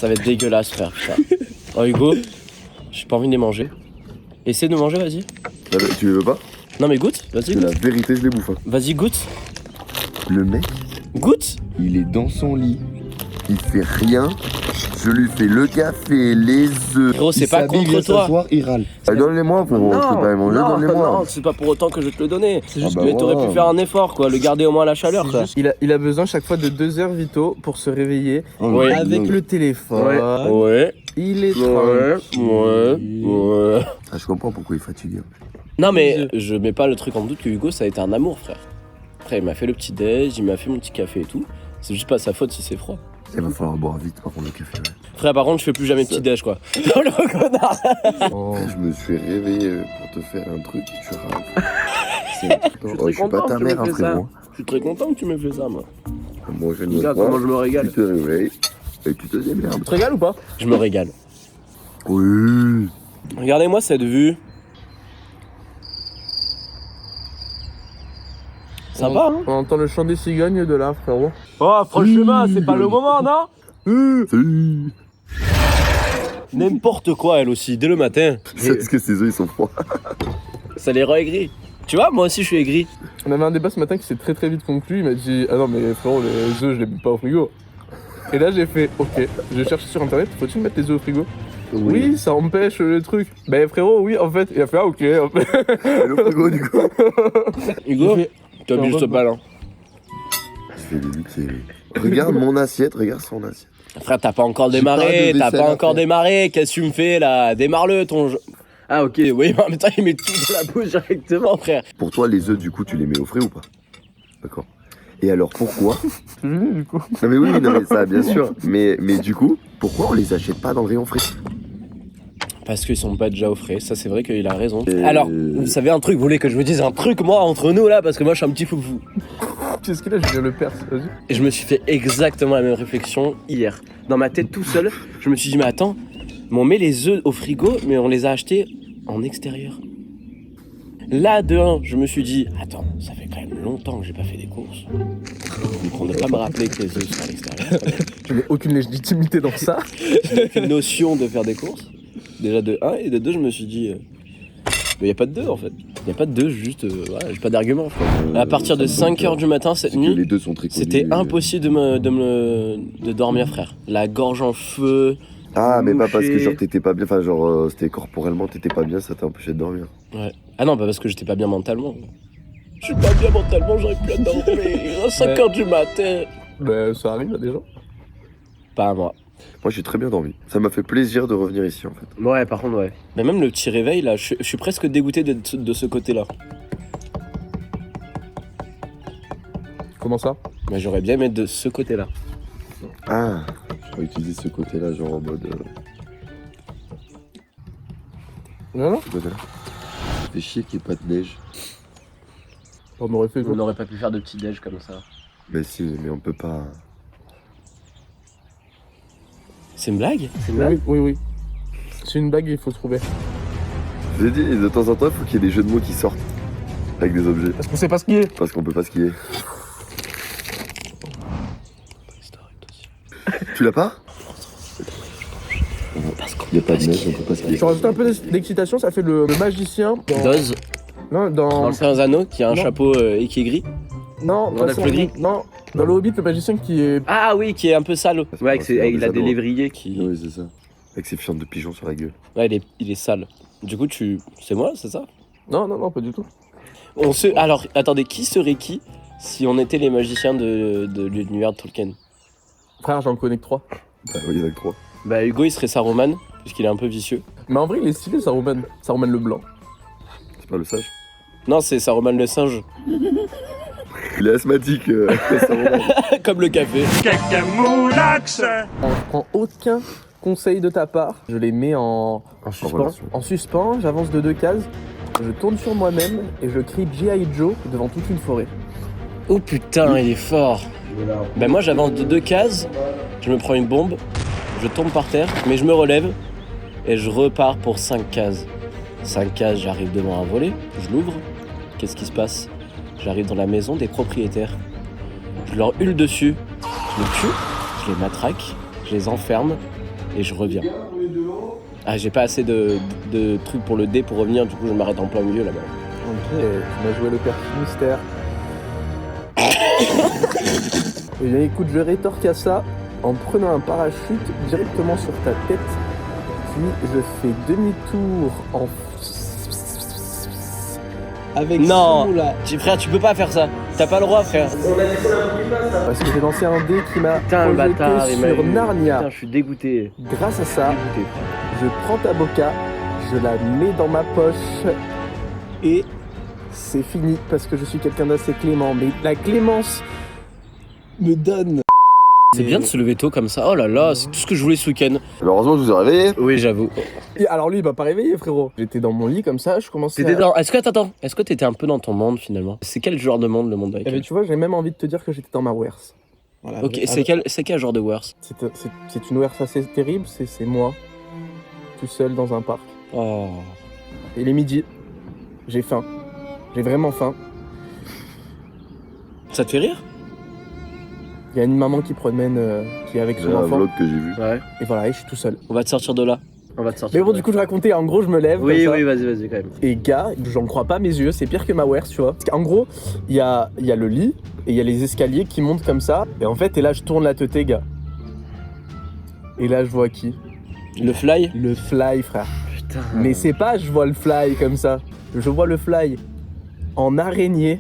Ça va être dégueulasse, frère, putain. Oh, Hugo, j'ai pas envie de les manger. Essaie de manger, vas-y. Tu les veux pas? Non, mais goûte, vas-y, La goûte. vérité, je les bouffe. Hein. Vas-y, goûte. Le mec, Goûte. il est dans son lit. Il fait rien. Je lui fais le café, les œufs. Frérot, c'est pas contre toi. S'asseoir, il râle. Donne-les-moi, frérot. Je peux pas les manger, donne-les-moi. non, c'est pas pour autant que je vais te le donner. C'est juste bah que t'aurais voilà. pu faire un effort, quoi. Le garder au moins à la chaleur, quoi. Il a besoin chaque fois de 2 heures vitaux pour se réveiller Ouais. avec le téléphone. Ouais. Il est Ouais. tranquille. Ah, je comprends pourquoi il est fatigué. Non, mais je mets pas le truc en doute que Hugo, ça a été un amour, frère. Après, il m'a fait le petit déj, il m'a fait mon petit café et tout. C'est juste pas sa faute si c'est froid. Il va falloir boire vite, par contre, le café. Ouais. Frère, par contre, je fais plus jamais petit déj, quoi. Non, le connard. Oh. Je me suis réveillé pour te faire un truc, tu râles. très Je suis pas content ta que tu mère, m'aies hein, fait ça. frérot. Je suis très content que tu m'aies fait ça, moi. Moi, je ne Regarde vois comment pas. je me régale. Tu te réveilles et tu te démerdes. Tu te régales ou pas? Je me régale. Oui. Regardez-moi cette vue. Sympa, hein? On entend le chant des cigognes de là, frérot. Oh, franchement, c'est pas le moment, non? Salut. N'importe quoi, elle aussi, dès le matin. Est-ce que ses œufs, ils sont froids? Ça les rend aigris. Tu vois, moi aussi, je suis aigri. On avait un débat ce matin qui s'est très vite conclu. Il m'a dit ah non mais frérot les œufs je les mets pas au frigo. Et là j'ai fait ok. Je cherche sur internet. Faut-il mettre les œufs au frigo? Oui, ça empêche le truc. Ben frérot oui en fait. Il a fait ah ok. Et le frigo, du coup. Hugo, J'ai fait- tu abuses Non, pas, là. Je fais des luttes, regarde mon assiette, regarde son assiette. Frère, t'as pas encore J'ai démarré, pas de t'as vaisselle pas à encore faire. démarré. Qu'est-ce que tu me fais, là? Démarre-le, ton jeu. Ah, ok, oui, mais en même temps, il met tout dans la bouche directement, frère. Pour toi, les œufs, du coup, tu les mets au frais ou pas? D'accord. Et alors, pourquoi? du coup. Non mais oui, non mais ça, bien sûr. Mais du coup, pourquoi on les achète pas dans le rayon frais? Parce qu'ils sont pas déjà au frais, ça c'est vrai qu'il a raison. Alors, vous savez un truc, vous voulez que je vous dise un truc moi entre nous là, parce que moi je suis un petit foufou. Qu'est-ce qu'il a? Je viens le perse. Vas-y. Et je me suis fait exactement la même réflexion hier. Dans ma tête tout seul, je me suis dit mais attends, mais on met les œufs au frigo, mais on les a achetés en extérieur. Là de un, je me suis dit attends, ça fait quand même longtemps que j'ai pas fait des courses. Pour ne pas me rappeler que les œufs sont à l'extérieur. Je n'ai aucune légitimité dans ça. J'ai aucune notion de faire des courses. Déjà de 1 et de 2, je me suis dit mais y a pas de 2 en fait. Y a pas de 2, juste voilà, j'ai pas d'argument. À partir de 5h du matin cette C'est que nuit, les deux sont très connus. c'était impossible de dormir, frère. La gorge en feu. Ah, mais pas parce que mouché. genre t'étais pas bien, enfin genre c'était corporellement t'étais pas bien, ça t'a empêché de dormir. Ouais. Ah non, pas parce que j'étais pas bien mentalement. Je suis pas bien mentalement, j'aurais pu dormir à 5h du matin. Ben ça arrive à des gens. Pas à moi. Moi j'ai très bien dormi. Ça m'a fait plaisir de revenir ici en fait. Ouais, par contre, ouais. Mais même le petit réveil, là, je suis presque dégoûté d'être de ce côté-là. Comment ça? Mais j'aurais bien aimé être de ce côté-là. Ah, je vais utiliser ce côté-là, genre en mode. Non. Ce côté-là. Ça fait chier qu'il n'y ait pas de neige. On aurait fait On n'aurait pas pu faire de petit déj comme ça. Mais si, mais on peut pas. C'est une blague? C'est une blague? Oui. C'est une blague, il faut trouver. Je l'ai dit, de temps en temps, il faut qu'il y ait des jeux de mots qui sortent avec des objets. Parce qu'on sait pas ce qu'il est. Parce qu'on peut pas skier. Tu l'as pas? Il n'y a pas de neige, on peut pas skier. Tu rajoutes un peu d'excitation, ça fait le magicien. Doz, Non, dans le Seigneur des Anneaux, qui a un Non. chapeau et qui est gris. Non, Gandalf pas le ça, gris. non. Dans le Hobbit, le magicien qui est. Ah oui, qui est un peu sale. c'est Ouais, pas il Seigneur a des des Anneaux. lévriers qui... Oui, c'est ça. Avec ses fientes de pigeons sur la gueule. Ouais, il est sale. Du coup, c'est moi, c'est ça? Non, pas du tout. Alors, attendez, qui serait qui si on était les magiciens de l'univers de Tolkien? Frère, j'en connais que 3. Bah oui, il y en a que 3. Bah, Hugo, il serait Saruman, puisqu'il est un peu vicieux. Mais en vrai, il est stylé, Saruman. Saruman le blanc. C'est pas le sage. Non, c'est Saruman le singe. Il est asthmatique, Saruman. Comme le café. On prend aucun conseil de ta part. Je les mets en suspens. relation. En suspens, j'avance de 2 cases. Je tourne sur moi-même et je crie G.I. Joe devant toute une forêt. Oh putain, il est fort. Ben moi, j'avance de 2 cases, je me prends une bombe, je tombe par terre, mais je me relève et je repars pour 5 cases. 5 cases, j'arrive devant un volet, je l'ouvre. Qu'est-ce qui se passe? J'arrive dans la maison des propriétaires. Je leur hurle dessus, je les tue, je les matraque, je les enferme et je reviens. Ah, j'ai pas assez de trucs pour le dé pour revenir, du coup je m'arrête en plein milieu là-bas. Ok, tu m'as joué le père mystère. Eh bien écoute, je rétorque à ça en prenant un parachute directement sur ta tête. Puis je fais demi-tour en... Avec Non. ce mot-là. Frère, tu peux pas faire ça. T'as pas le droit, frère. Parce que j'ai lancé un dé qui m'a Putain, le projeté bâtard, il m'a sur eu. Narnia. Putain, je suis dégoûté. Grâce à ça, Dégoûté, frère. je prends ta boca, je la mets dans ma poche et c'est fini parce que je suis quelqu'un d'assez clément. Mais la clémence me donne. C'est bien de se lever tôt comme ça. Oh là là, c'est tout ce que je voulais ce week-end. Heureusement, je vous ai réveillé. Oui, j'avoue. Et alors lui, il m'a pas réveillé, frérot. J'étais dans mon lit comme ça, je commençais T'étais dans... Est-ce que t'étais un peu dans ton monde finalement? C'est quel genre de monde, le monde avec Eh ben, tu vois, j'ai même envie de te dire que j'étais dans ma worse. Voilà, Ok, c'est quel genre de worse? C'est une worse assez terrible, c'est moi, tout seul dans un parc. Oh. Il est midi, j'ai faim. J'ai vraiment faim. Ça te fait rire? Il y a une maman qui promène, qui est avec J'ai son un enfant. vlog que j'ai vu. Ouais. Et voilà, et je suis tout seul. On va te sortir de là. On va te sortir. Mais bon, de du là. coup, je racontais, en gros, je me lève. Oui, comme ça. oui, vas-y quand même. Et gars, j'en crois pas mes yeux, c'est pire que ma worse, tu vois. Parce qu'en gros, il y a le lit, et il y a les escaliers qui montent comme ça. Et en fait, et là, je tourne la teuté, gars. Et là, je vois qui? Le fly? Le fly, frère. Putain. Mais c'est pas je vois le fly comme ça. Je vois le fly en araignée,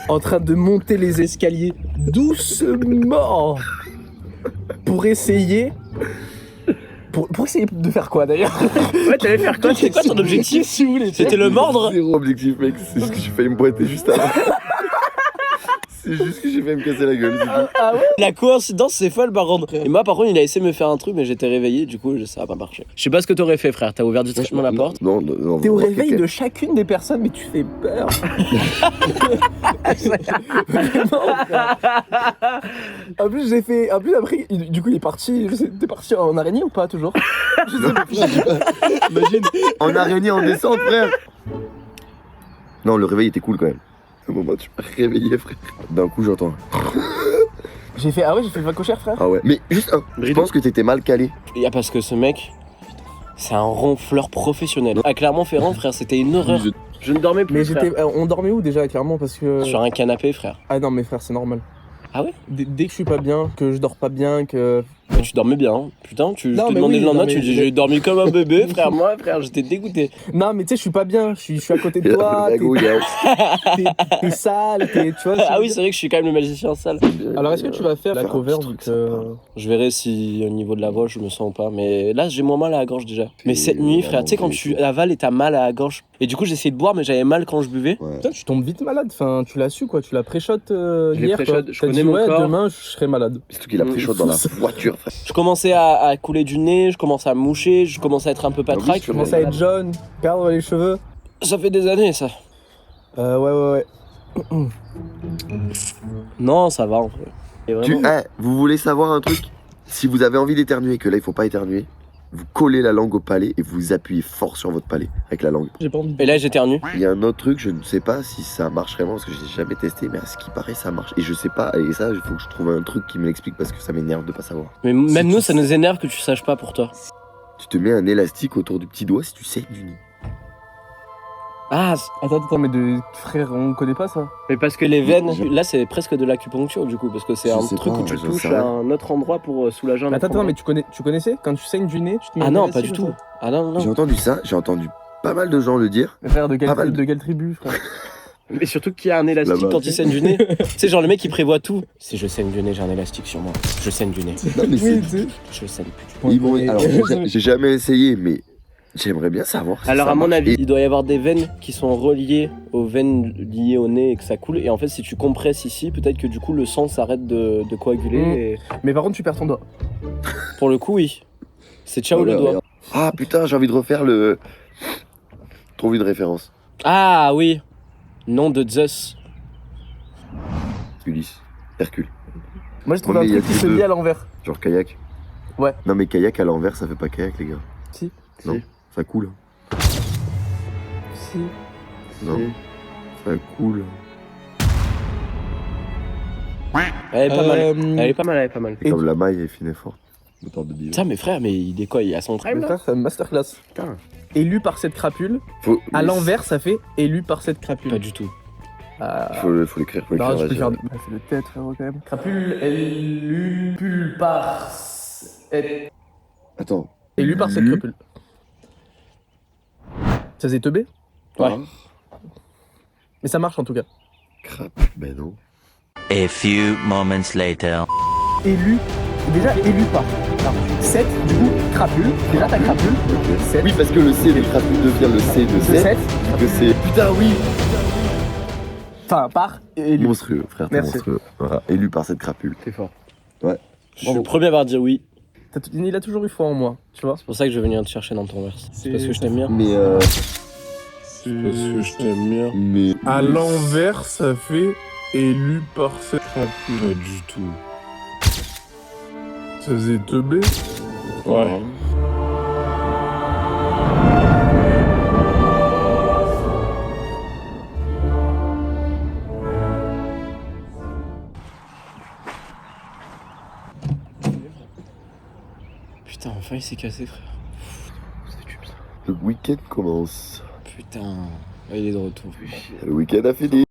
en train de monter les escaliers doucement pour essayer. Pour essayer de faire quoi d'ailleurs? Ouais, t'allais faire quoi? C'était quoi ton objectif? C'était le mordre? Zéro objectif, mec. C'est ce que j'ai failli me boiter juste avant. C'est juste que j'ai failli me casser la gueule. c'est tout. Ah ouais? La coïncidence, c'est folle par contre. Et moi, par contre, il a essayé de me faire un truc, mais j'étais réveillé, du coup, ça a pas marché. Je sais pas ce que t'aurais fait, frère. T'as ouvert discrètement la porte? Non. T'es au vraiment, réveil quelqu'un- de chacune des personnes, mais tu fais peur. Vraiment, frère. En plus, j'ai fait. En plus, après, du coup, il est parti. T'es parti en araignée ou pas, toujours? Je sais pas. Imagine, en araignée en descente, frère. Non, le réveil était cool quand même. Un moment, tu m'as réveillé, frère. D'un coup, j'entends. J'ai fait. Ah ouais, j'ai fait le cochère, frère. Ah ouais. Mais juste un. Je pense que t'étais mal calé. Il y a parce que ce mec, c'est un ronfleur professionnel. À Clermont-Ferrand, frère, c'était une horreur. Je ne dormais plus. Mais frère. j'étais. On dormait où déjà, clairement? Parce que. Sur un canapé, frère. Ah non, mais frère, c'est normal. Ah ouais? Dès que je suis pas bien, que je dors pas bien, que. Mais tu dormais bien, hein. Putain, je Non, te mais demandais oui, le lendemain, non, tu mais- dis j'ai dormi comme un bébé, frère. Moi, frère, j'étais dégoûté. Non, mais tu sais, je suis pas bien. Je suis à côté de Et toi. la gouille, T'es sale, tu vois. Ah oui, c'est vrai que je suis quand même le magicien sale. Alors, est-ce que tu vas faire la Faire un cover petit vu truc que. Je verrai si au niveau de la voix je me sens ou pas. Mais là, j'ai moins mal à la gorge déjà. Mais cette nuit, frère, tu sais, quand tu avales et t'as mal à la gorge. Et du coup, j'ai essayé de boire, mais j'avais mal quand je buvais. Ouais. Putain, tu tombes vite malade. Enfin, tu l'as su, quoi. Tu l'as pré-shot l'ai hier, pré-shot, quoi. je T'as connais dit, mon ouais, corps. demain, je serai malade. Surtout qu'il a pris chaud dans la voiture, frère. Je commençais à couler du nez, je commençais à moucher, je commençais à être un peu patraque. oui, Tu commences à être jaune, perdre les cheveux. Ça fait des années, ça. Ouais. Non, ça va en vrai. Et vraiment. Vous voulez savoir un truc? Si vous avez envie d'éternuer, que là il faut pas éternuer, vous collez la langue au palais et vous appuyez fort sur votre palais avec la langue. J'ai pas envie. Et là, j'éternue. Il y a un autre truc, je ne sais pas si ça marche vraiment parce que je l'ai jamais testé, mais à ce qui paraît ça marche. Et je sais pas, et ça il faut que je trouve un truc qui me l'explique parce que ça m'énerve de pas savoir. Mais même nous, ça nous énerve que tu saches pas pour toi. Tu te mets un élastique autour du petit doigt si tu saignes du nez. Ah, Attends, mais frère, on connaît pas ça. mais parce que les veines, là, c'est presque de l'acupuncture du coup, parce que c'est Je un sais truc pas, où tu j'en touches sais rien. à un autre endroit pour soulager un autre Attends, endroit. mais tu connaissais? Quand tu saignes du nez, tu te mets Ah un non, élastique pas du ou tout. ça? Ah non, J'ai non. entendu ça, j'ai entendu pas mal de gens le dire. Mais frère, de Pas mal. quelle tribu, frère? Mais surtout qu'il y a un élastique Là-bas. quand il saigne du nez. Tu sais, genre le mec il prévoit tout. Si je saigne du nez, j'ai un élastique sur moi. Je saigne du nez. Non, mais Oui, tu sais. Je saigne. Ils vont- Alors, j'ai jamais essayé, mais j'aimerais bien savoir. si Alors ça à mon marche. avis, Et- il doit y avoir des veines qui sont reliées aux veines liées au nez et que ça coule. Et en fait, si tu compresses ici, peut-être que du coup le sang s'arrête de coaguler. Mm. Et Mais par contre, tu perds ton doigt. pour le coup, oui. C'est ciao le Voilà, doigt. regarde. Ah putain, j'ai envie de refaire le. Trouve une référence. Ah oui. Nom de Zeus. Ulysse. Hercule. Moi, j'ai trouvé Ouais, un mais il y truc a qui se que lit deux. à l'envers. Genre kayak. Ouais. Non mais kayak à l'envers, ça fait pas kayak les gars. Si. Non, Si. ça coule. Si. Non, ça coule. Elle est pas mal. Elle est pas mal, elle est pas mal. C'est comme la maille est fine et forte. Moteur de bilan. Ça, mes frères, mais il est quoi? Il a son prime Mais là? frère, c'est une masterclass. Putain. Élu par cette crapule. Faut... À l'envers, ça fait élu par cette crapule. Pas du tout. Faut l'écrire. Non, je peux vas-y. faire. Fais le tête, frérot, quand même. Crapule élu par. Attends. Élu par cette crapule. Ça faisait teubé. Ouais. Mais ça marche en tout cas. Crap. Ben non. A few moments later. Élu. Déjà élu par. 7, du coup, crapule. Déjà ta crapule. Ok. 7. Oui, parce que le C de crapule devient le C de 7. 7. Que c'est. Putain, oui. Enfin, par élu. Monstrueux, frère. T'es Merci. monstrueux. Voilà. Élu par cette crapule. T'es fort. Ouais. Je suis le premier à avoir dit oui. Il a toujours eu foi en moi, tu vois. C'est pour ça que je vais venir te chercher dans ton verse. C'est parce que je t'aime bien. Mais Parce que je t'aime bien. Mais. À l'envers, ça fait élu par cette crapule. Pas du tout. Ça faisait teubé. Ouais. Putain, enfin il s'est cassé, frère. Le week-end commence. Putain. Ouais, il est de retour. Le week-end a fini.